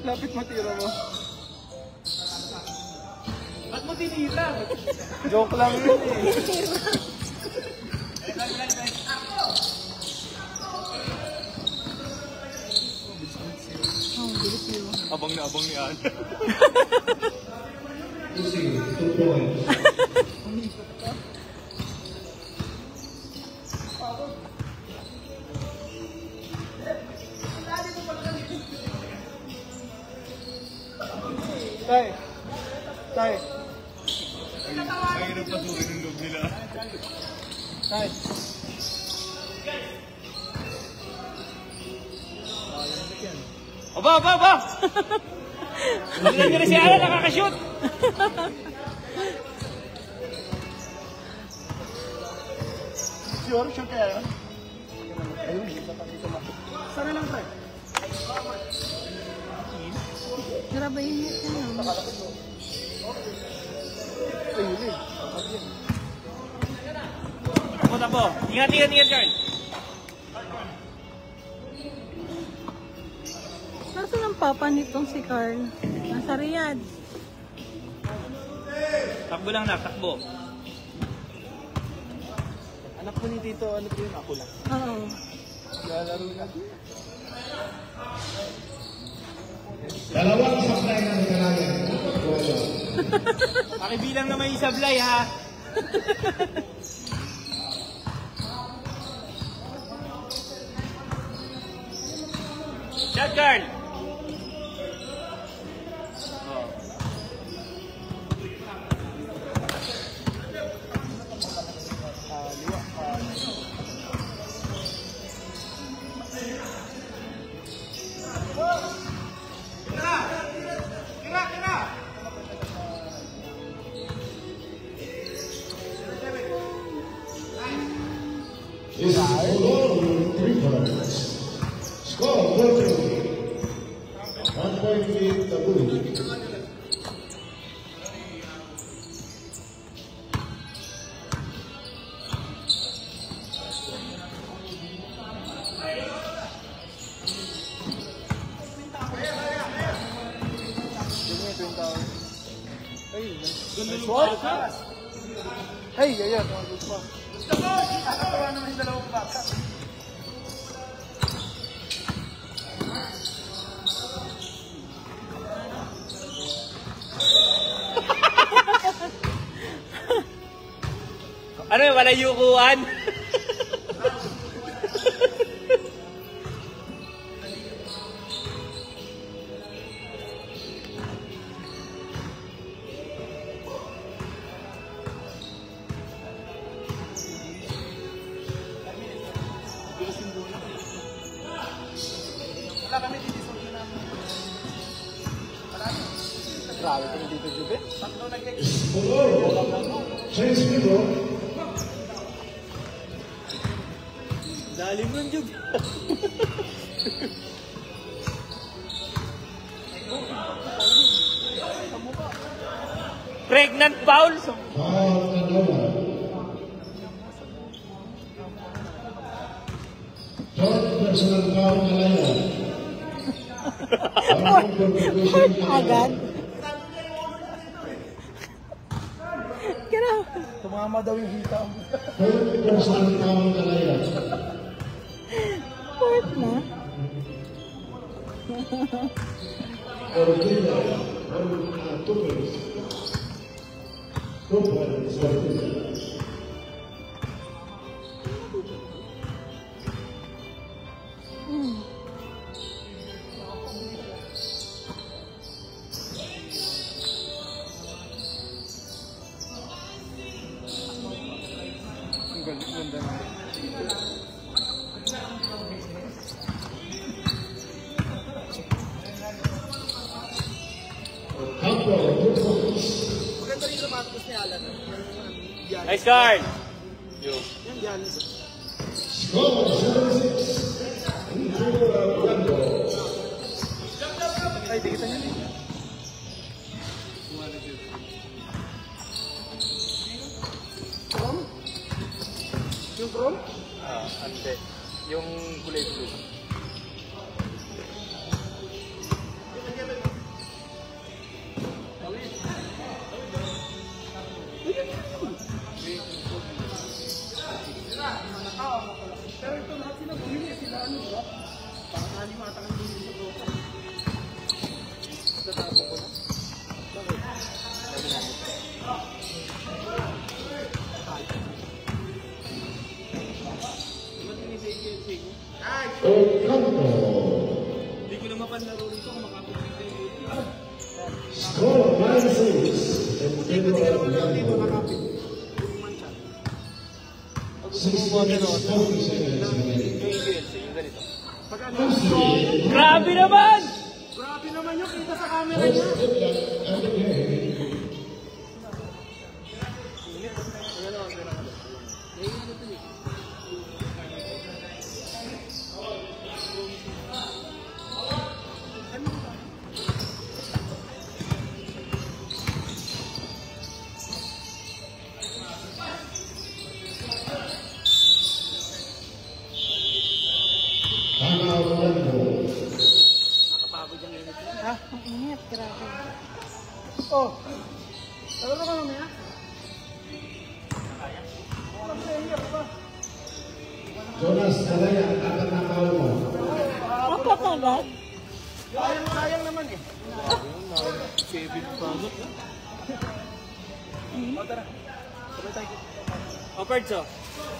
Lapit matira mo. Ba't mo tinira? Joke lang yun eh. Abang na abang ni Ana. Losing 2 points. Tay. Tay. Mahirap pasukin ng loob nila. Tay. Aba, aba, aba! Hindi na si Ana nakakashoot! Sure, sure kaya yun? Ayun, dito na. Sana lang tayo. Grabe yun yun. Ayun eh. Takbo, takbo. Ingat, ingat, ingat, Carl. Nasaan ang papa nitong si Carl? Nasa Riyadh. Takbo lang na, takbo. Anak ko ni Tito, ano po yun? Ako lang. Oo. Lalaro na. Dalawang supply ng Nicaragua. Pakibilang na may isablay, ha? Shot, Carl! This is Olo with 3 points. Score 4-3. 1 point lead the Bulls. Hey, yeah, good pa. Nakatawa naman yung dalawang bata. Ano yun? Wala yukuan? Wala kami dito sa namin. Grabe kami dito, Jube. Tatlo nag-egg. Olo. Chase Miro. Dalim nun, Jube. Pregnant foul. Foul Canoa. Third personal foul Kalaya. Agad. Grabe. Tumama daw yung hita. Third personal foul Kalaya. Fourth na. Ortega. 2 points. 2 points. Ortega. Ang ganda na. Maganda rin sa matos ni Alan. Nice card. Yan, yan. Score 76. In favor of Orlando. Ay, di kita niya. Chrome? Yung chrome? Ante. Yung kulay blue. Pakalimata ka din sa bro. Tatapos ko na. Bakit? Sabi natin. Ba't tinisake yung sake? Ocanto. Hindi ko na mapanlaro rito kung makapagpita yung Score 9-6 in favor of Yango. 6 minutes 40 seconds remaining. Grabe naman! Grabe naman yung kita sa camera niya. First hit and the game. Tama Orlando. Nakapagod yung init. Ha? Ang init, grabe. Oh! Talaro ka mamaya? Walang player pa. Jonas Kalaya, apat na foul mo. Apat agad? Sayang naman eh. Save pa. O tara. Sabay tayo. O, Perds, oh.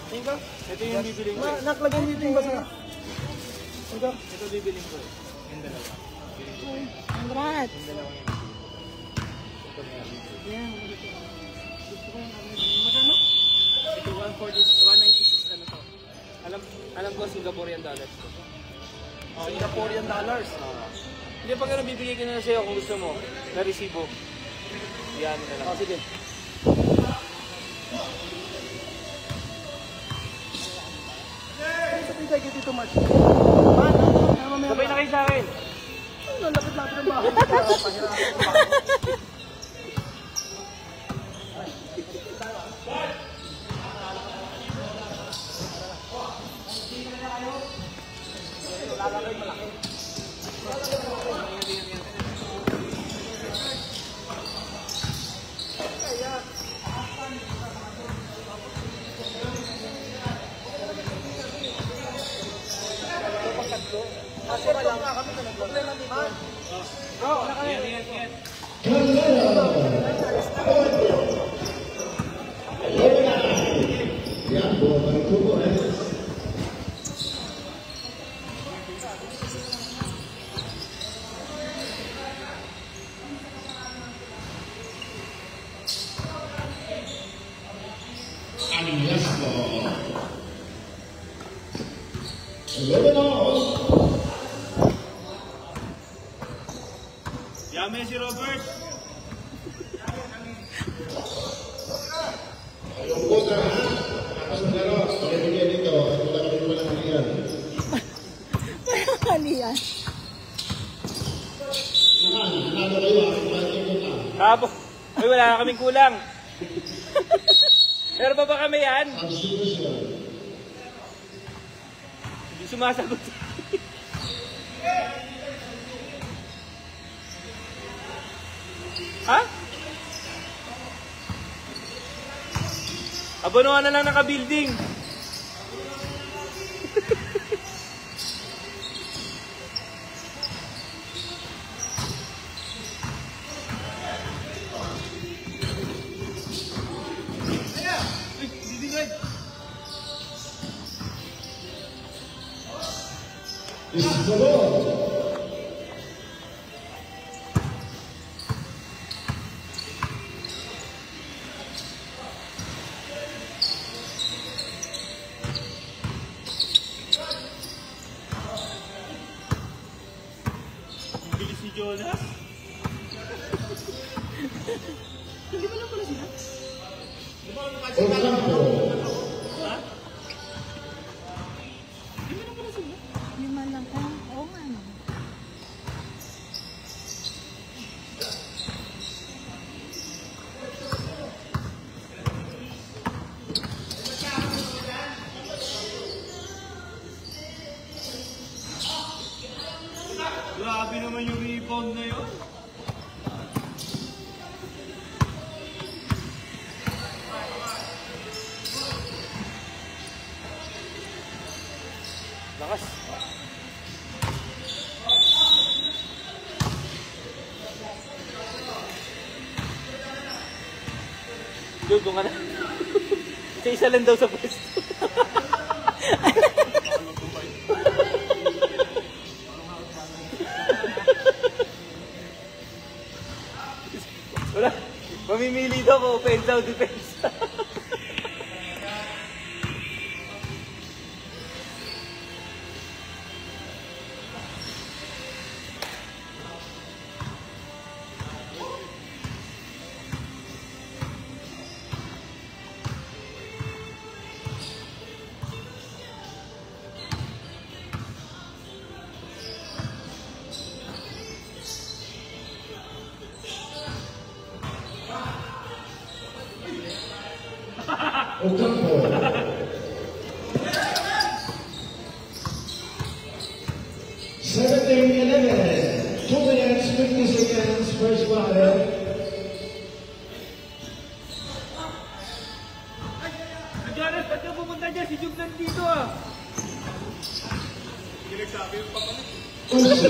Tingin ka? Ito yung bibiling ko. eh. Naklagay dito yung basa. Tingin ka? Ito bibiling ko. Yung dalawa. Congrats. Yung dalawa yan. Yeah. Magkano? Ito 196 ano to. Alam ko Singaporean dollars to. Singaporean dollars. Hindi pag ano bibigay ko na sa'yo kung gusto mo. Na resibo. Yan na lang. Oh, sige. Sabay tayo dito, Mark. Sabay na kayo sa akin. Lapit-lapit ang bahay. Pahirapan ang bahay. Kasi lang kami na problema dito. Yango, Vancouver Heads. Aniasco. 11 all. Yame si Robert. Yung kontra ha. Tapos ng laro. Pagkibigyan dito. At wala kami naman ang halian. Parang kaliyan. Naman, nanalo kayo ha. Kumain ko na. Kapo. Ay, wala na kaming kulang. Pero pa ba kami yan? Substitution. Hindi sumasagot. Ha? Abonohan na lang naka-building. This is the ball. Bilis ni Jonas. Hindi ba lang pala sila? Ocampo. Lima lang. Oo nga no. Grabe naman yung rebound na yun. Lakas. Joe, doon ka na. Isa lang daw sa pwesto. Wala. Mamimili daw ko, offensa o depensa. Ocampo. 17-11. 2 minutes, 50 seconds, first quarter. Nagaras, ba't ka pumunta dyan? Si Jug nandito ah. Usi.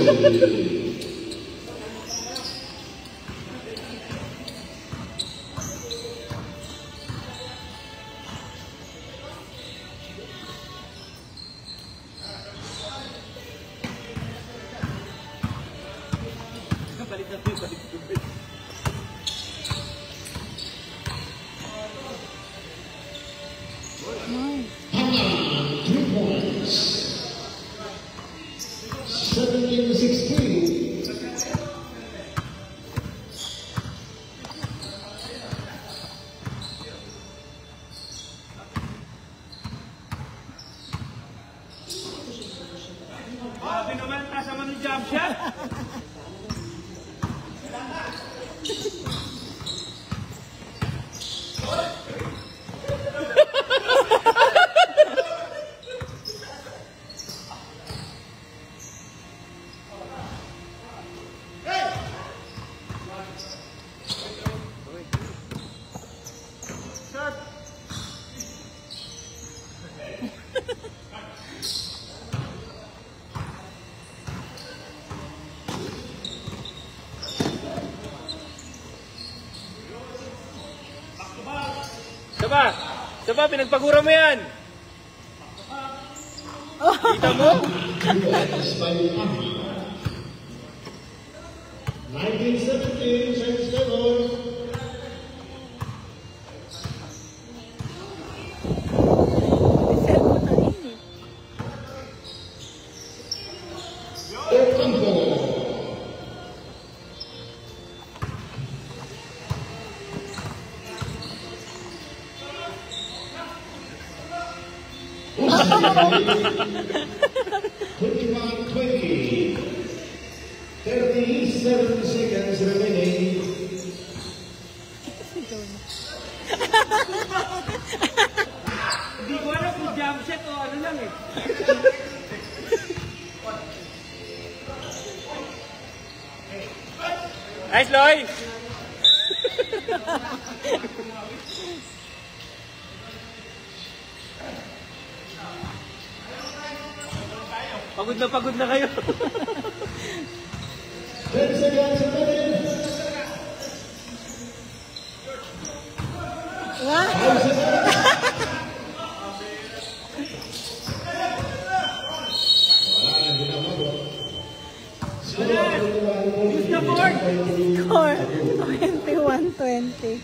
Balik na tayo, balik na tayo. Nice. 3 points. 17-16. Grabe naman, taas naman yung jump shot. Saba! Saba, pinagpagura mo yan! Kita mo? 19-17, science level. Cellphone na init. Ocampo. Usi. 21-20. 37 seconds remaining. Hindi ko alam kung jump shot o ano lang eh. Nice, Loy! pagod na kayo. 10 seconds remaining. Wow. 5 seconds. Wala, hindi na mo. Use the fork! Score 21-20.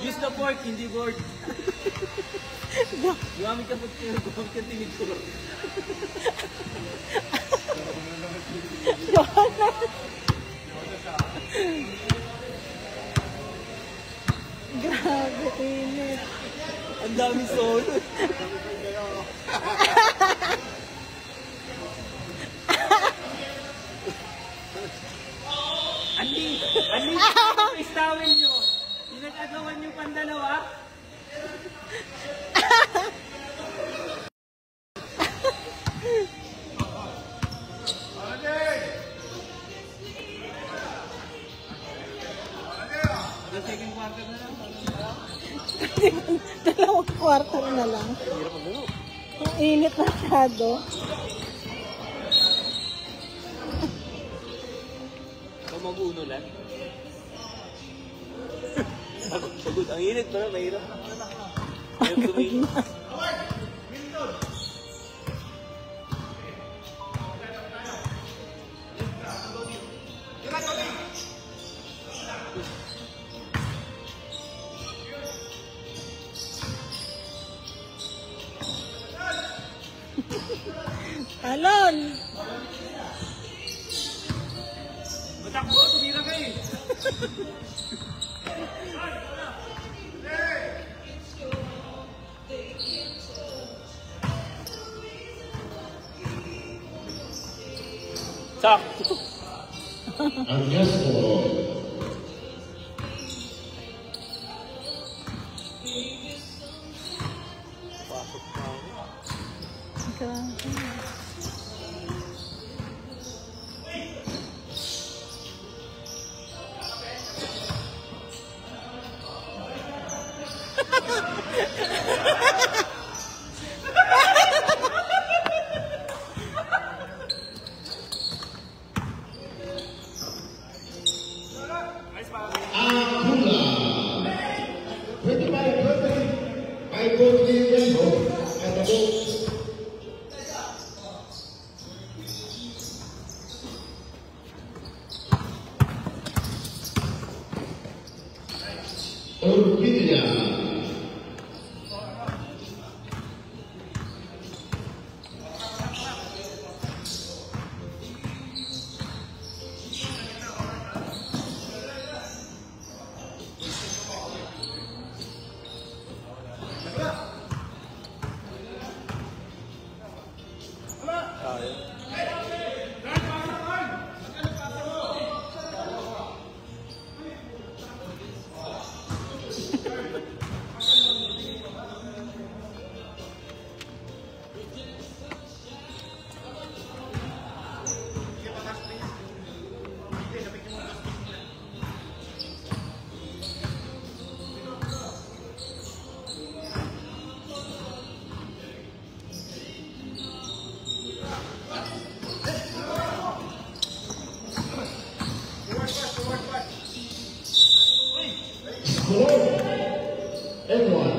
Use the fork, hindi board. Gamit ka po tinituro. Grabe, init. Ang dami solo. Andi, istawin nyo. Pinag-agawan nyo pandalawa. Second quarter na lang. Dalawang quarter na lang. Ang init masyado. Ikaw mag-uno lang. Pagod. Ang init pa na, mahirap. Mahirap tumayin. Talon! Matakbo, tumira ka eh. Sakto. Ang Yaspo. Pasok na ako. Grabe. Akula. 25-20. I go to the rainbow. At the boat. Orquídea. Score. Everyone.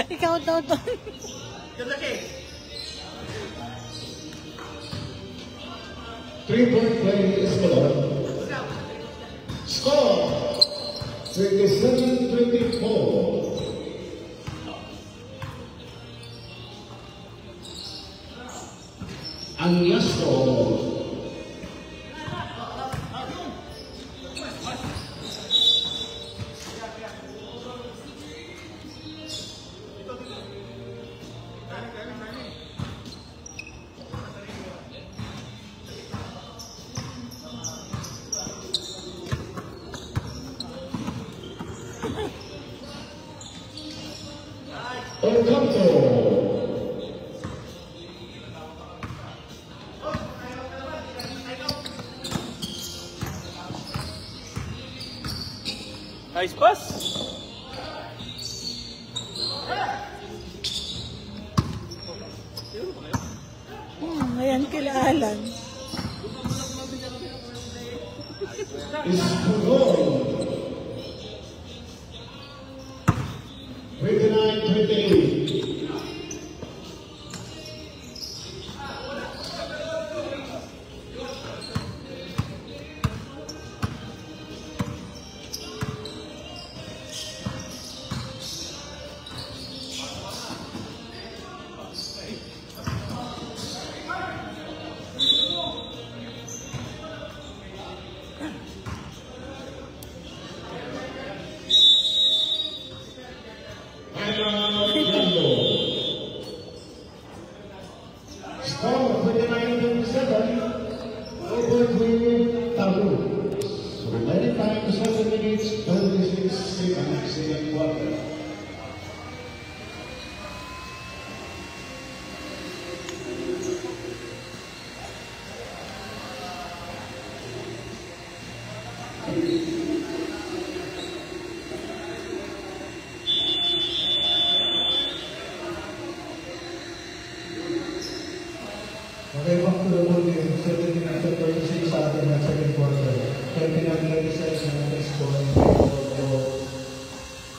Ikaw daw to. Three-point play is score. Score. 27-24. Ang Yaspo. Ocanto. Nice pass. Ayan kila Alan. Espugol. 29-28. Score 29-27. Over to Tabu. So remaining time 7 minutes 36 seconds in the quarter.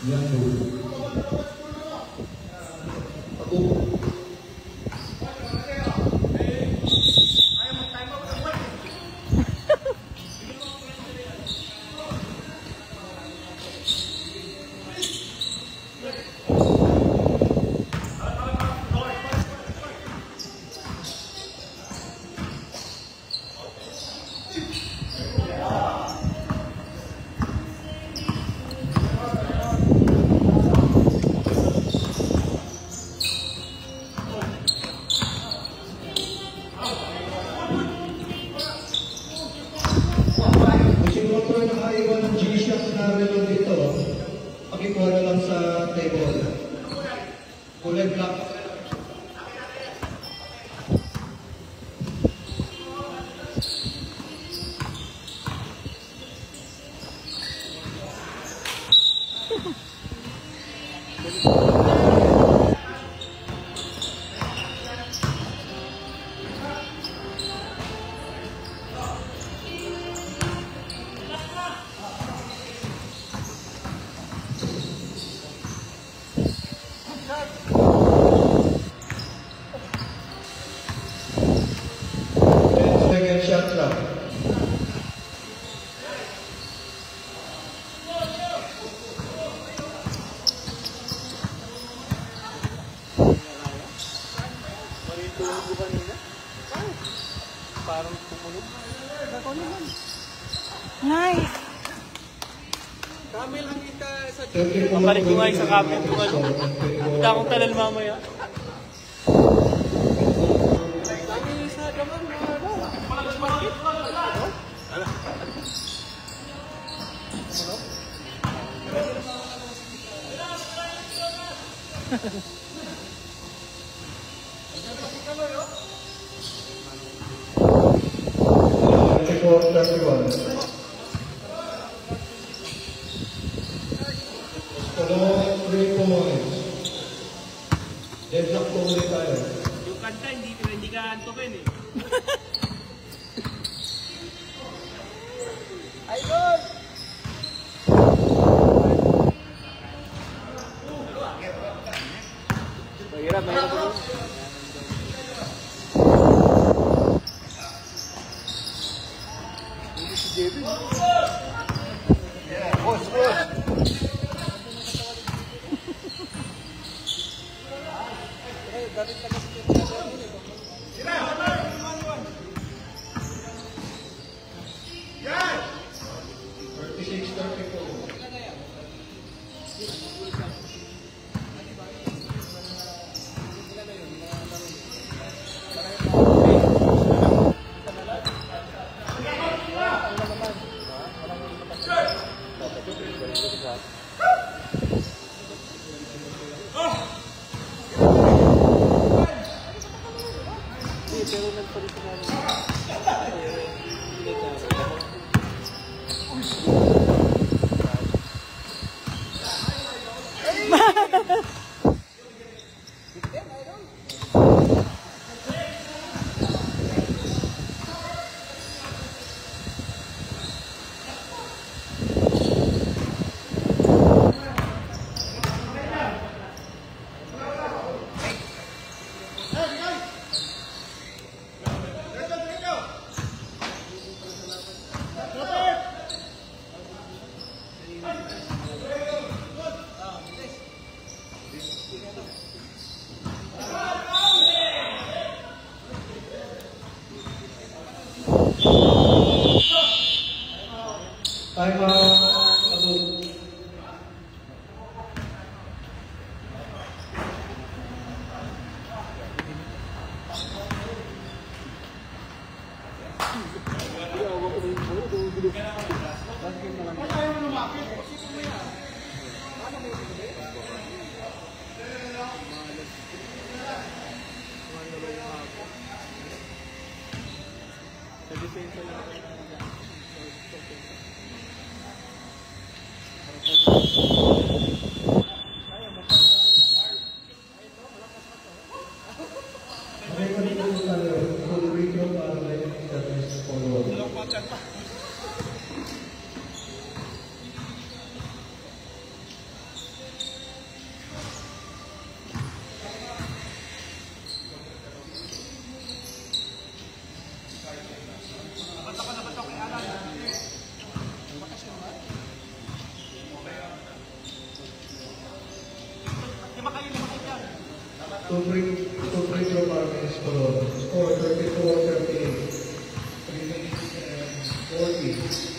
Yandu. Aku. Pakikuha na lang sa table. Kulay black. Second shot clock. Parang tumunog. Nice. Camel lang kita sa Pabalik ko nga yung sa camel. Punta akong talal mamaya. Lagi sa gaman na ano. Palas market. Score 31. Score 3 points. Deadlock po ulit tayo. Yung kanta, hindi ka antokin eh. Idol! Mahirap, mahirap. to free throw markers for score 34-38. 3 minutes and 40.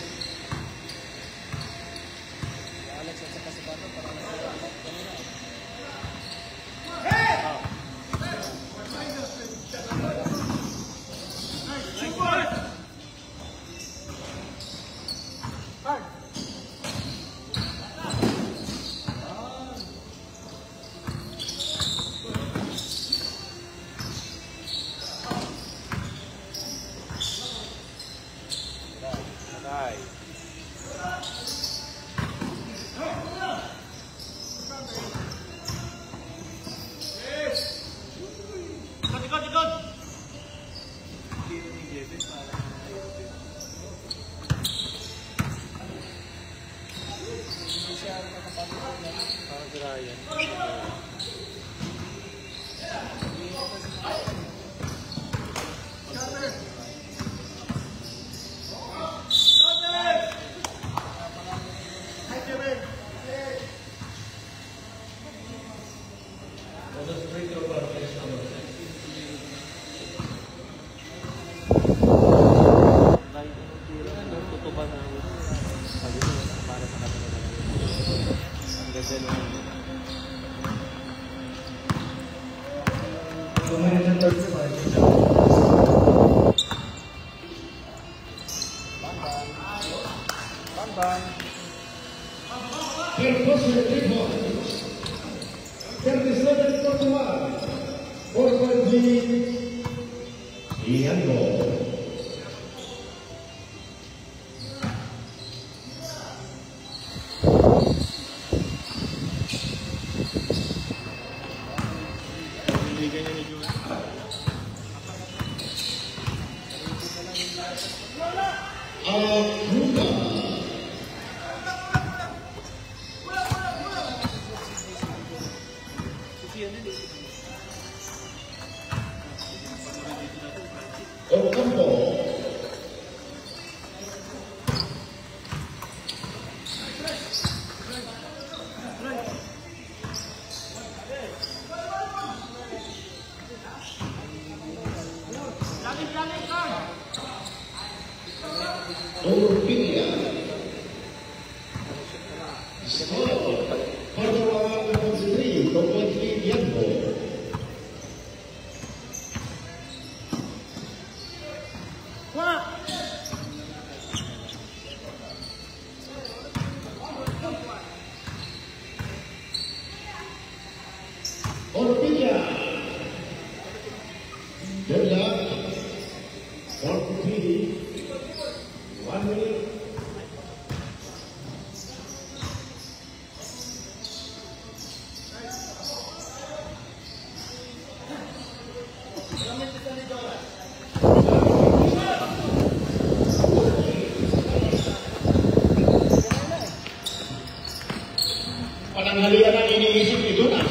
Pananghalian ang iniisip ni Jonas.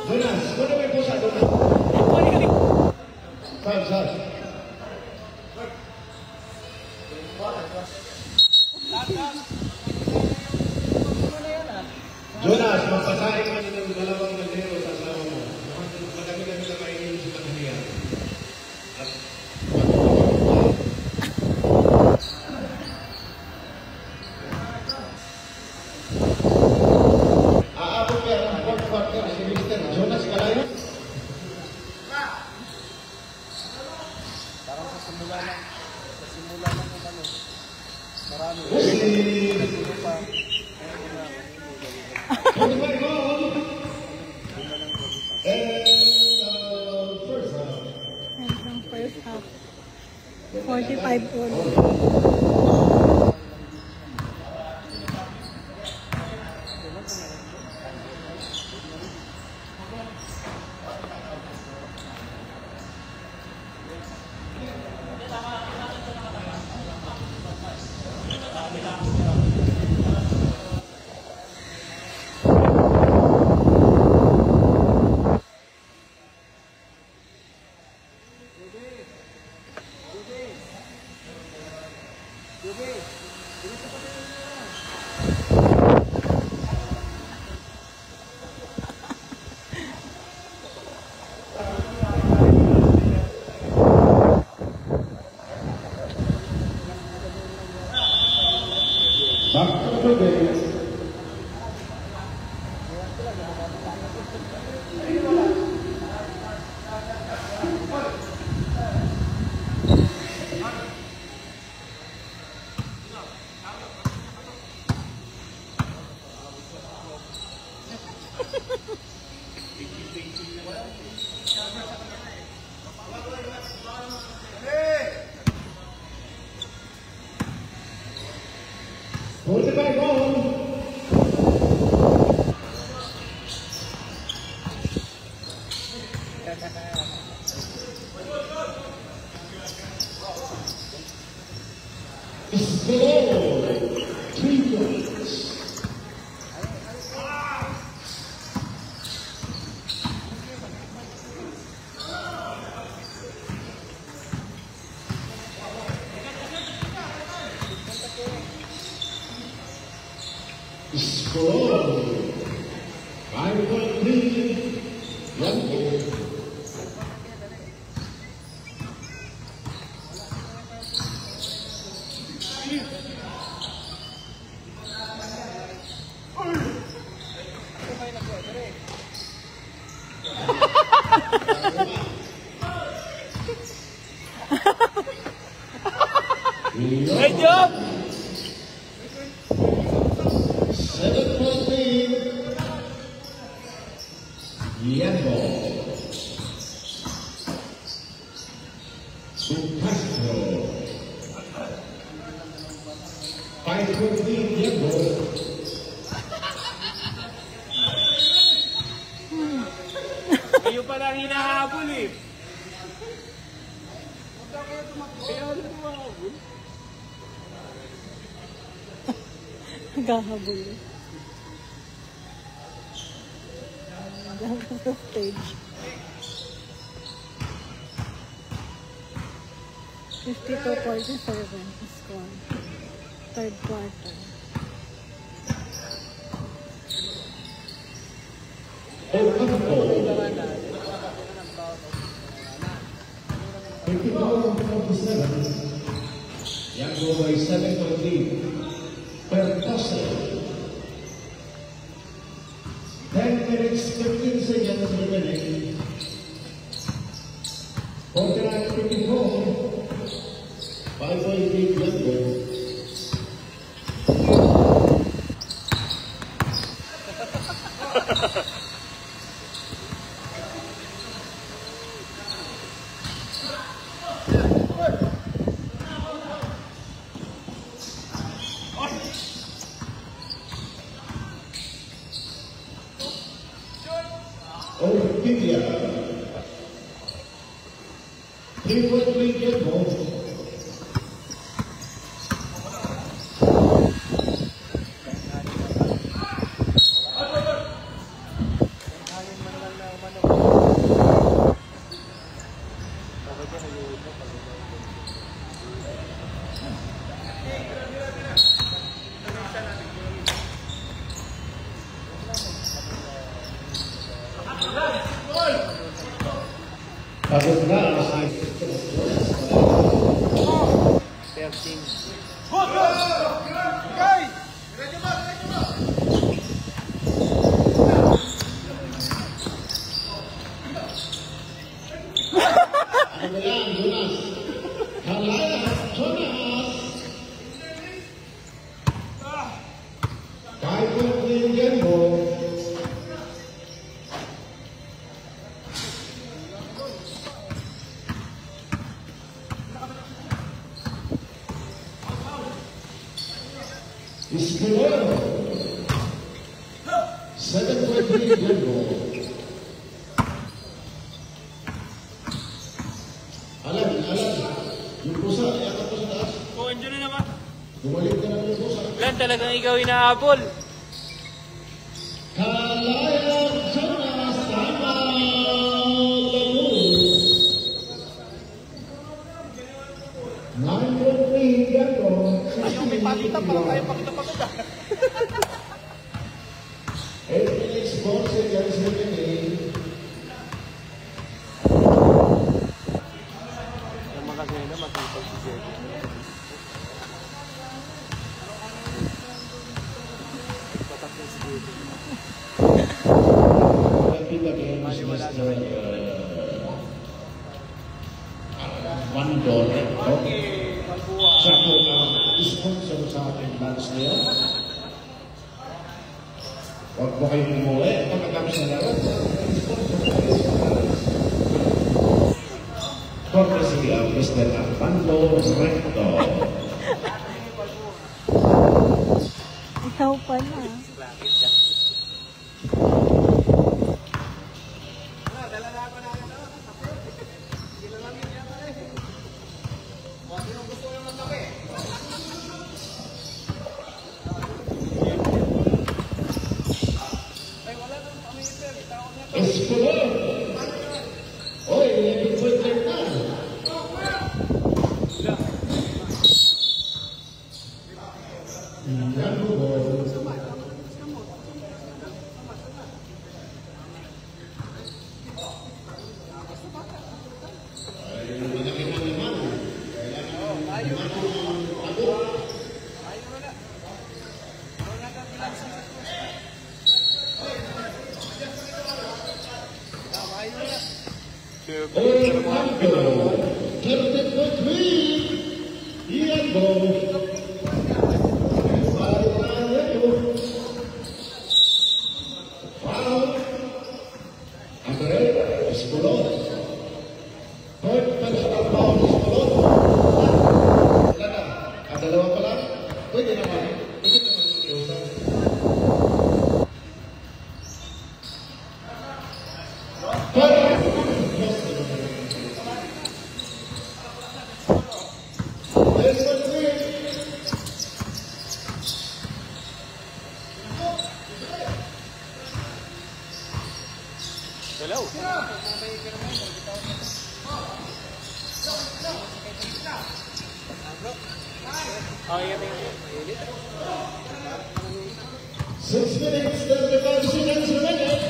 Jonas, ano may pusa, Jonas? Sal. Jonas, magpasahin ka ng dalawang gandero sa asawa mo. Madami-dami na kainin sa kanila. Aabot ka ng fourth quarter si Mr. Jonas Calayo. Parang sa simula lang yung ano. Marami. First half. 45 all. 45 on. Score 3 points. Score 5.3 Yanko. Great job! 7.3 Yanko. To Castro. 5.3 Yanko. Kayo pala ang hinahabol eh. Kaya ano humahabol? Naghahabol. Hanggang sa stage. 52-47 score. Third quarter. Yanko by 7.3 per tossel. 10 minutes, 15 seconds remaining. 49-54. 5.3 Yanko. Orquídea. 3.3 Yanko. Pagod na ang side. 13. Ano yan, Jonas? Halaya, Jonas! 5.3 Yanko. Score 7.3 Yanko. Alam, yung pusa, iyakan ko sa taas. Oh, andyan na naman. Bumalik ka na yung pusa. Lan, talagang ikaw hinahabol. Halaya, Jonas, tama! Lago! 9.3 Yanko. Yung may pakita pa lang tayo, pakita pa ka. 8 minutes, 4 seconds remaining. Yung mga ganyan na makipag si Jerry. Patak na si Jerry. Kita game is Mr. Mandor. Siya po ang sponsor sa ating lunch ngayon. Huwag po kayong umuwi. Pagkatapos na laro, courtesy of Mr. Armando Recto. Ikaw pa na. Escobar. Oy, 11.3 na. Yan po. Ay, malaki na naman. Orlando, 13.3. Ian Bo. Foul. Andre Espolon. Third personal foul Espolon. Wala na. Dalawa pa lang. Pwede naman. Pwede naman iusan. Hello. Oh, yan. 6 minutes, 35 seconds remaining.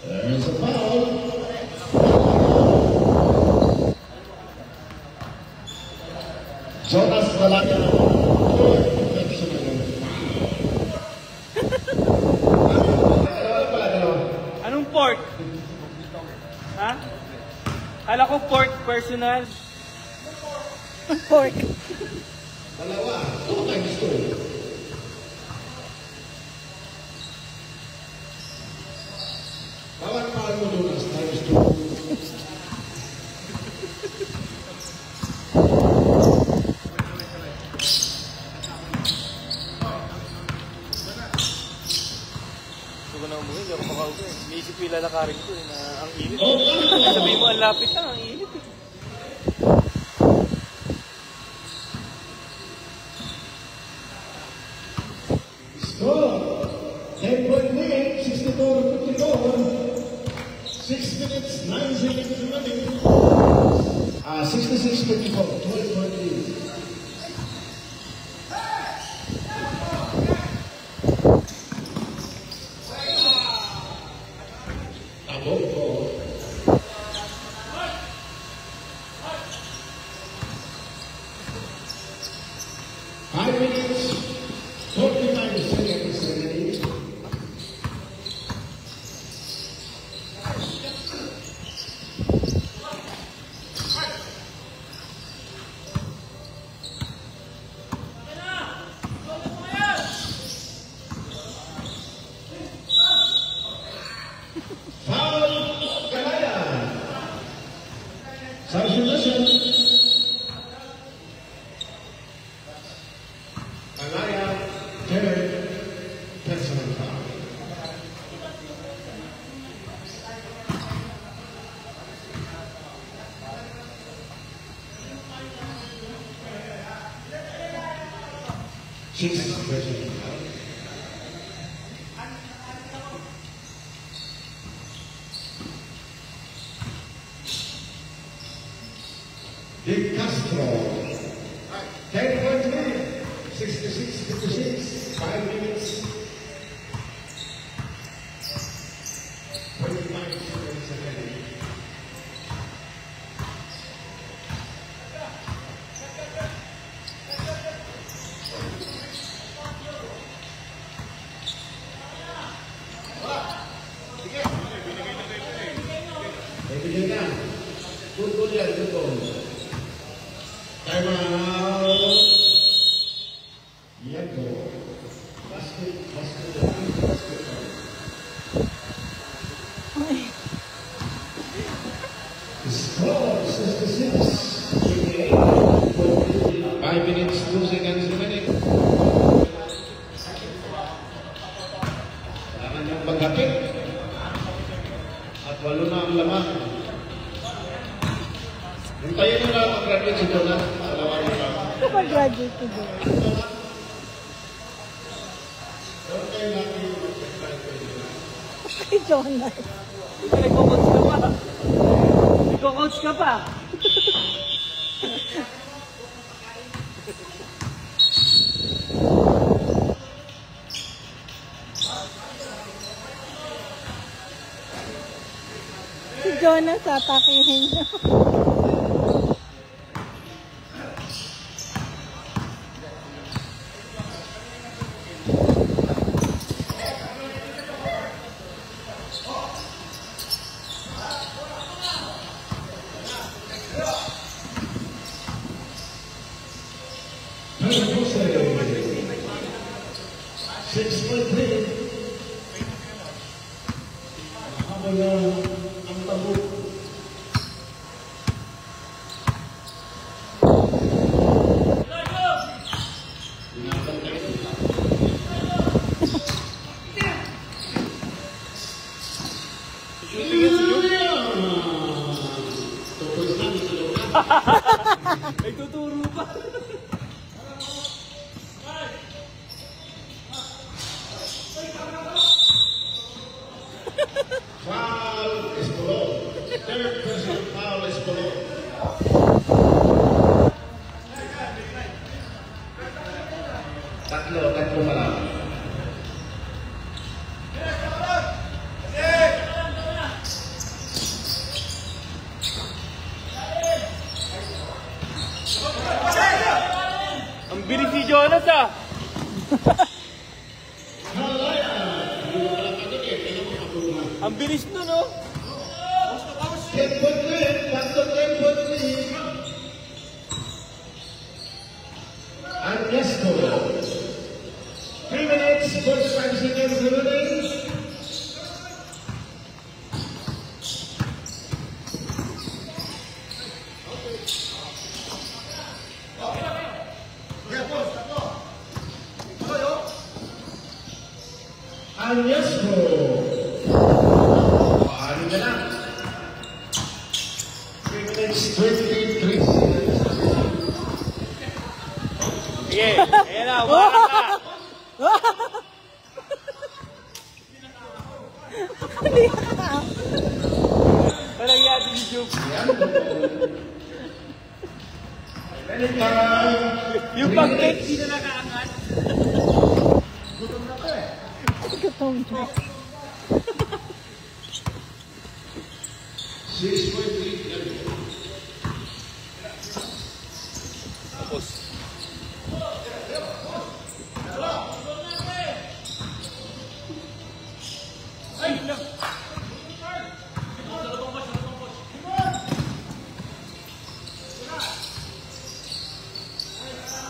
There's a foul. Jonas Malaya. Anong pork? Ha? Kala ko pork personal. Pork. Dalawa, 2 times 2. Bawat foul mo doon times 2. Gusto ko na umuwi, hindi ako makauwi. Naisip ko yung lalakarin ko na ang init. Oh, Sabihin mo, ang lapit na, ang init. Score 10.8, 64-54. 6 minutes, 9 seconds remaining. 66-54, 12.8. Above ball. Five minutes, 49 seconds remaining. Foul, Kalaya. Substitution. Kalaya, third personal foul. Sixth personal foul. De Castro, 10.3, 66-56, 5 minutes, 25 seconds remaining. Ibigay na. Good goal yan, good goal. Time out. Yan go. Basket. Score 66. 5 minutes, 2 seconds. Walo na ang laman. Hintayin mo lang mag-graduate si Donna. Alawa mo lang. Ito pa graduate ko doon. Okay lang yung Kay Jonas. Nagko-coach ka pa. Nagko-coach ka pa. Si Jonas, atakihin niyo. Jose. 6.3. Habang ang tabo. Nagtuturo pa. foul is below. Third personal foul is below. Tatlo pa lang. Ang bilis si Jonas ah. Ang bilis nun oh. 10.3, tatlo 10.3. Agnesto. 3 minutes, 45 seconds remaining. Agnesto. Paano na lang? 3 minutes, 23 seconds. Sige, ayan na, umarang ka. Parang yati si Juke. Yung pag-cake, di na nakaangat. Gutom siya. 6.3. Tapos.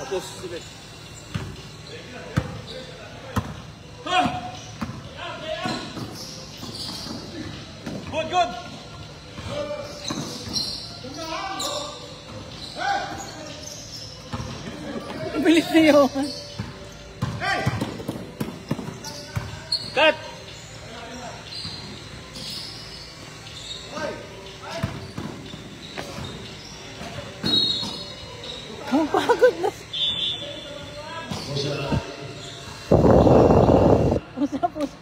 Tapos, sige. Good, good! Bilis na yun. Cut! Ang pagod na. Pusa, pusa.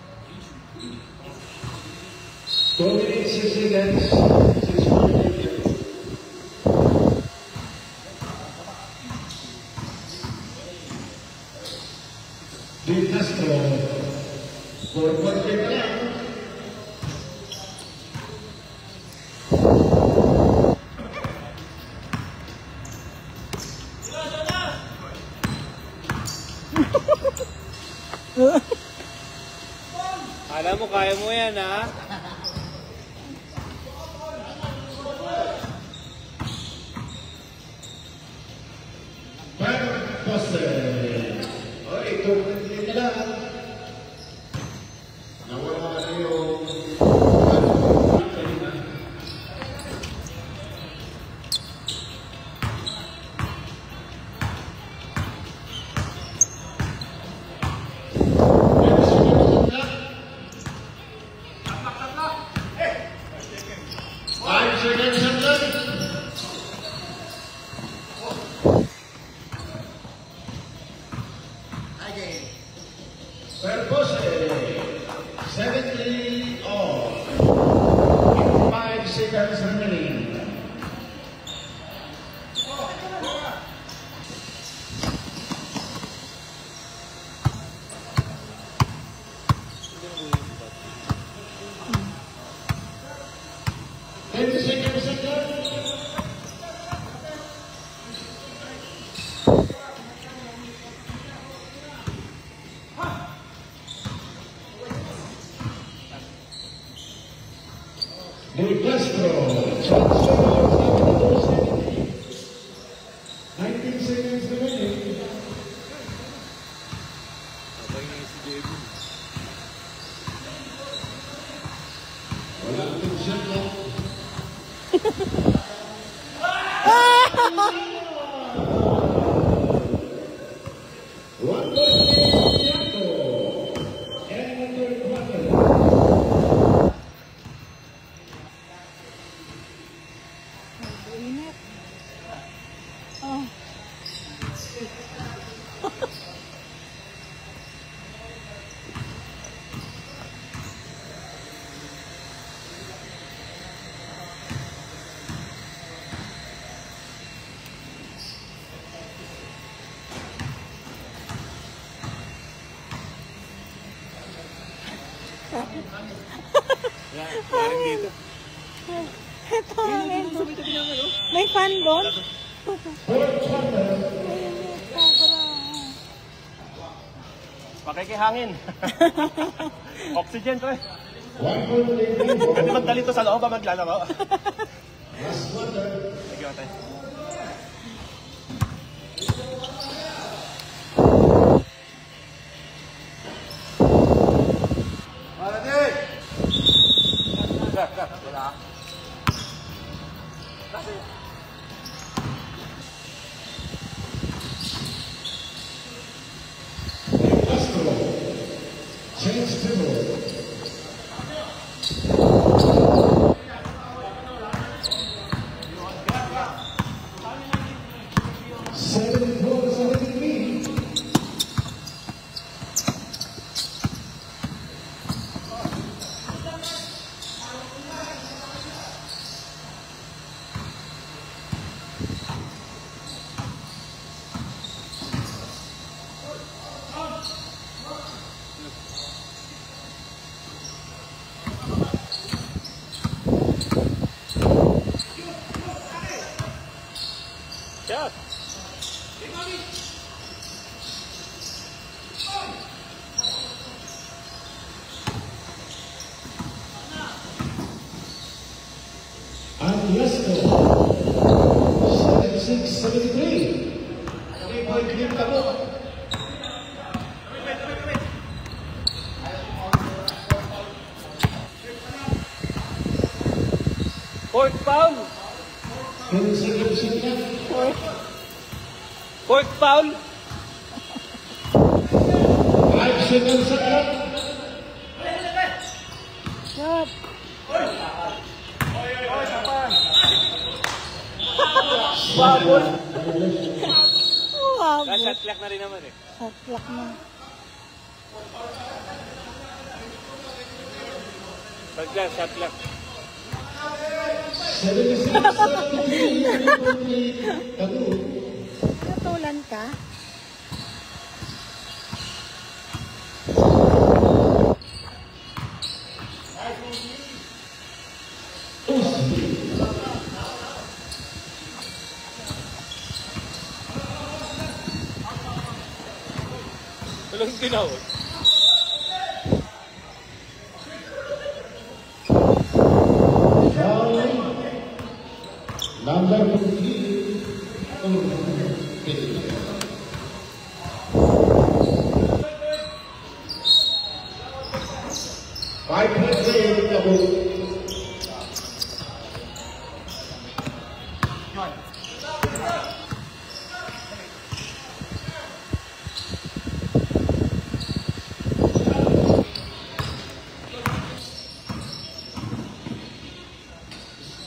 2 minutes, 6 seconds. 6.8. Di Castro. 4.3 pa lang. Alam mo, kaya mo yan, ha? Back Boston. Okay, 2.3 na lang. Nawala na yung seconds and done. Purpose 70 all. 5 seconds remaining. De Castro, transfer of 19 seconds remaining. Wala akong shot lang. One point Tiago. And another quarter. Init. Oh. Parang dito. Ito, may fan doon? Pakikihangin. Oxygen to eh. One point remaining. Pwede magdali to sa loob ba maglalaro? Last quarter. Sige, ate. Wala. Castro. Change table. Shot! Aniesco. 76-73. 3-point lead ka mo. Fourth foul! 10 seconds in left. Fourth foul! 5 seconds at left. Shot. Babol! Wow. Shot clock na rin naman eh. Shot clock na. Pagka, shot clock. 76-73. Tago. Natulan ka? Walang tinawag. Number 15. Five points in double.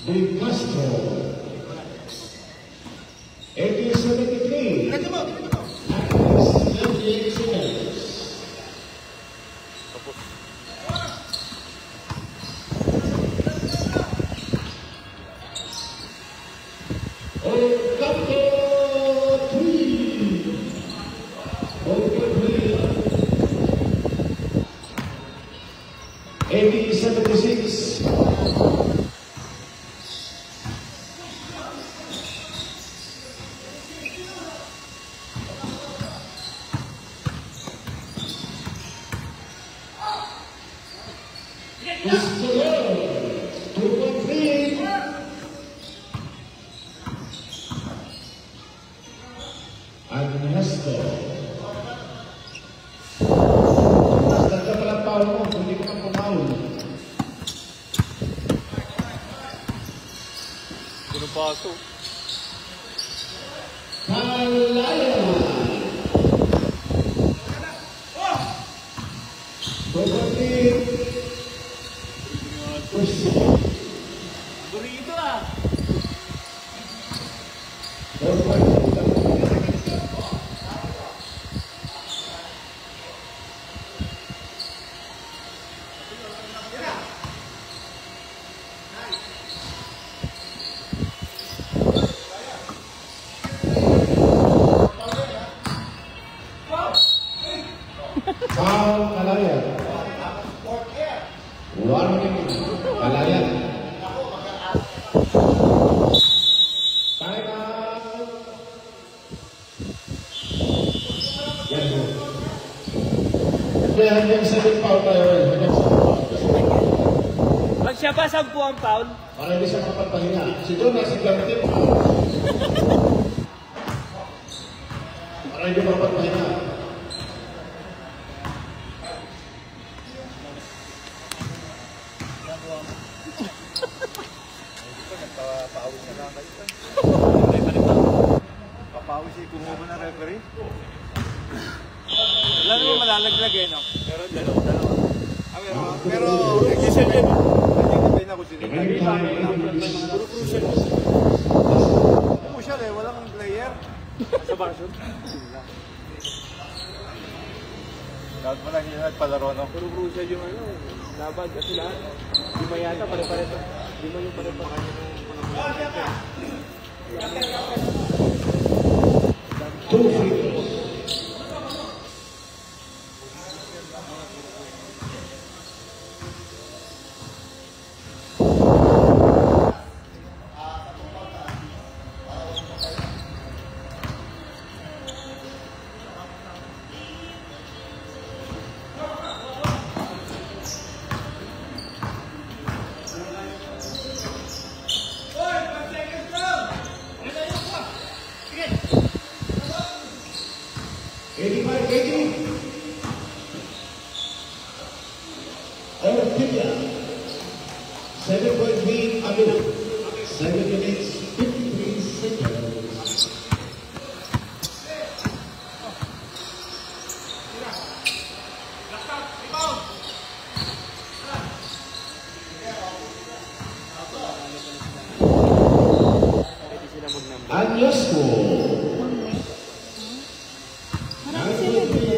De Castro. 80-73. 78 seconds. Ocampo 3. Over 3. 80-76. Ernesto. Basta ka pala Paul mo, hindi ka pa Paul. Pinupaso. Kalaya. Bobati. Burrito ah! Paul Kalaya. Warning Kalaya. Time out. Yan po. Hanggang 7 foul tayo. Hanggang 7 foul. Pag siya ba 10 ang foul? Para hindi siya mapagpahinga. Siguro nasa gamit. Para hindi mapagpahinga. Papawis eh, kumuha mo na referee. Wala naman malalaglag eh, no? Pero dalawa. Pero, nag-isip yun. Nag-isip ako sila. Puro crucial. Crucial eh, walang player. Sa version? Dapat mo lang yun nagpalaro, no? Puro crucial yung ano, laban kasi lahat. Di ba yata pare-pareto? Di ba yung pare-pareto? Two free. Orquídea, 7.3 Abu, 7 minutes, 53 seconds. Anyosco. Marami sila dito.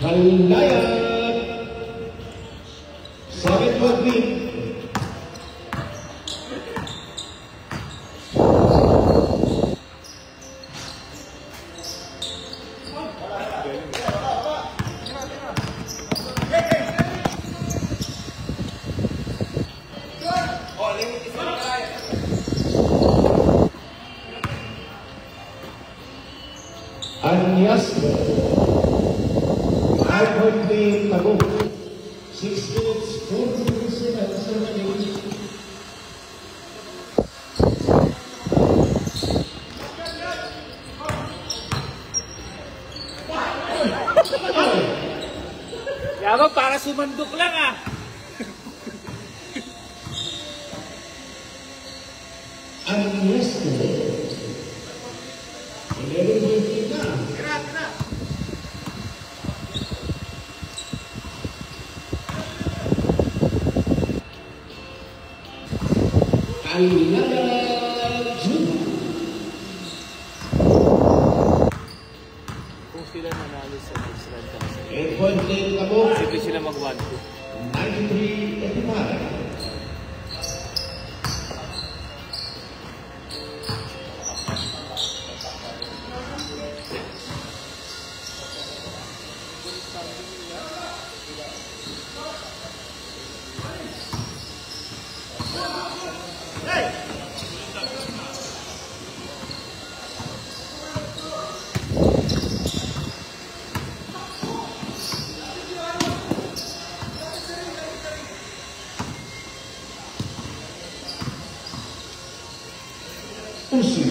Kalaya, 7.3. Anyasco, 5.3 Tago, 6 minutes, 43 seconds remaining. Yaman, para sumandok lang ah! Anyasco, Kailaga Juma. Kung sila nanalo sa next round kasi, 8-point lead Tabuk. pwede sila mag-1-2. 93-85. Usi.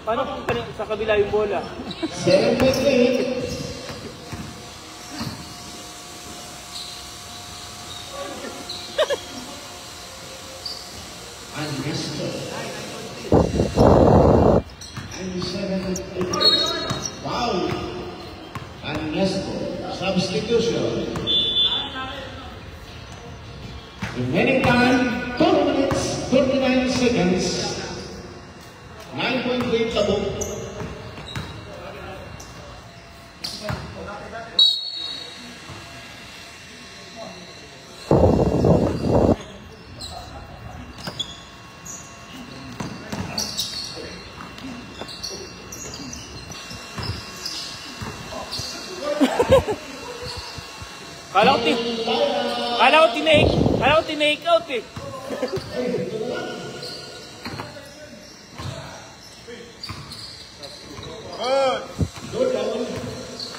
Paano kung sa kabila yung bola? 7-8. Ernesto. And 7-8. Wow. Ernesto. Substitution. Remaining time, 2 minutes, 39 seconds. 9-point lead Tabuk. Kala ko tinake out eh.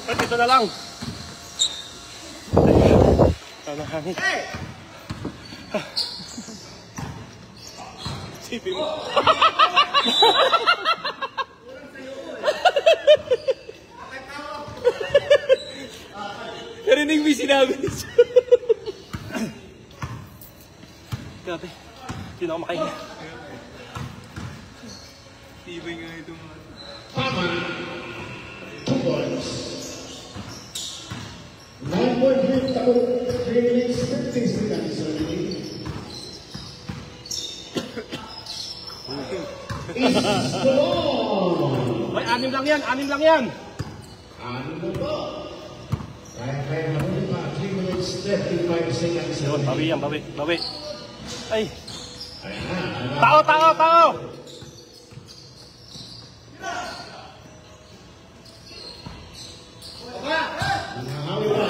At ito na lang. Sana hangin. Sipin mo. Narinig mo yung sinabi niya. Grabe. Hindi na ako makahinga. Tibay nga ito mga. Tama. 2 points. 9-point lead Tabuk. 3 minutes, 15 seconds only. Is strong. Ay, 6 lang yan. 6 lang yan. Ano ba ba? Kaya mahuli pa, 3 minutes, 35 seconds. Yun, bawi yan, bawi. Bawi. Ay. Ayan. Tao! Nahawi pa.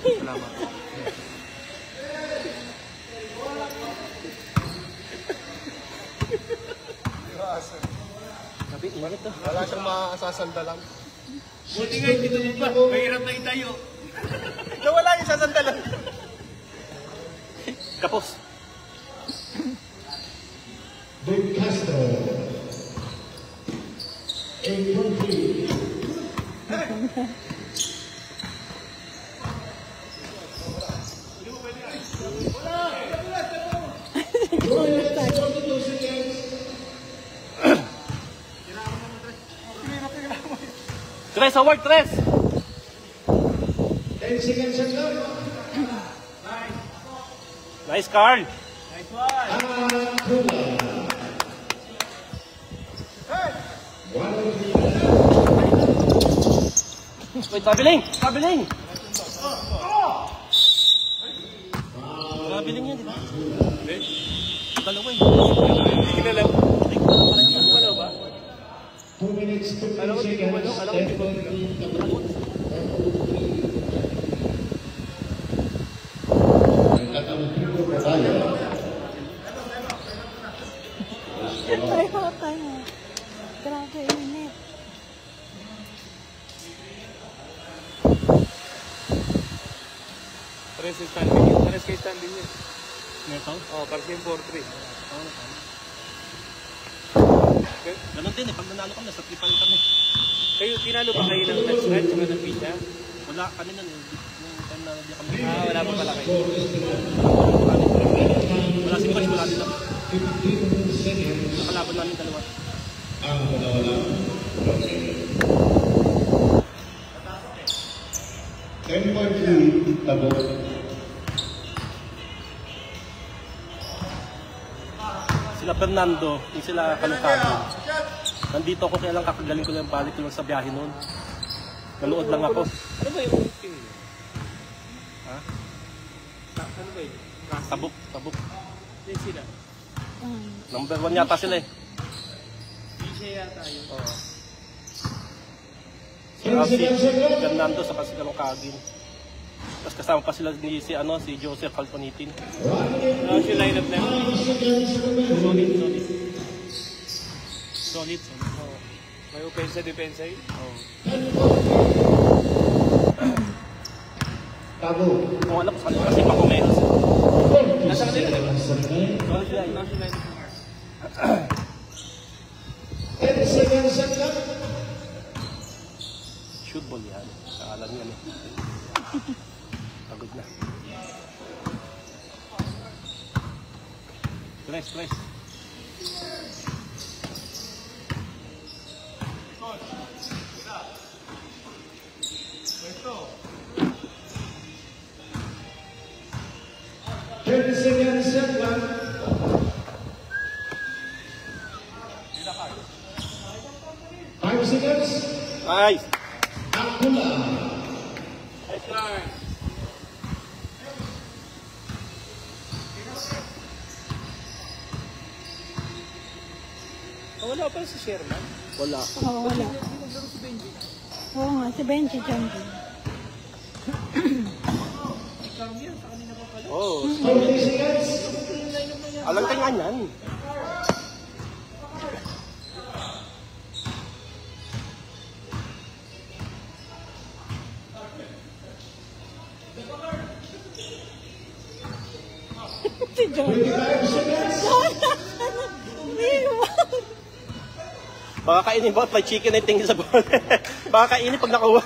Salamat. Sabi, umalit to. Wala siyang masasandalan. Buti nga hindi naman ba? Mahirap na itayo. Nawala yung sasandalan. Kapos. Big Castro. 8-point lead. Tres, award, tres. 10 seconds and go. Nice, Carl. Wait, Tabiling! Tabiling yan, di ba? Dalawa eh. Hindi kinalaw. Hindi kumalaw ba? 2 minutes, 15 Alam ko, di seconds. kumalaw. Alam ko, di 10-point lead Tabuk. Nagtatampigo pa tayo. Pareho tayo. Grabe, init. Pares yung standing yun. Pares kayo standing yun. Neto? Oo, pares yung 4-3. Ganon din eh, pag nanalo kami, nasa 3 pa rin kami. Kayo, tinalo ba kayo ng touch run tsaka ng pizza? Wala kami nun eh, yung time na hindi kami. Wala pa pala kayo. Wala si Coach, wala din ako. Nakalaban namin dalawa. Ang dalawa. 10-point lead, Tabo. Sila Fernando, yung sila Kalukado. Nandito ako kaya lang kakagaling ko lang balik ko lang sa biyahe noon. Nanood lang ako. Ano ba yung team niyo? Ha? Ano ba yun? Tabuk, tabuk. Yan sila. Number 1 yata sila eh. DJ yata yun. Oo. Si Fernando sa kasi Kalukagin. Tapos kasama pa sila ni si Joseph Calponitin. Ano yung lineup na yun? Solid. Solid. Oo. May opensa, depensa yun. Oo. Tabo. Kung alam ko sa kanila kasi Pacomeros. Nasa kanila, di ba? Solid sila eh. Nasa lineup. 10 seconds ang clock. Shoot ball yan. Nakalan yan eh. Pagod na. Press. Seconds ang clock. 5 seconds. Nice! Akula. Nice guard. Wala pa si Sherman. Wala. Oo, wala. Oo nga, si Benji dyan din. Oh, 40 seconds. alam ka nga yan. Si John. 25 seconds. Baka kainin ba? Fried chicken ay tingin sa ball. Baka kainin pag nakuha.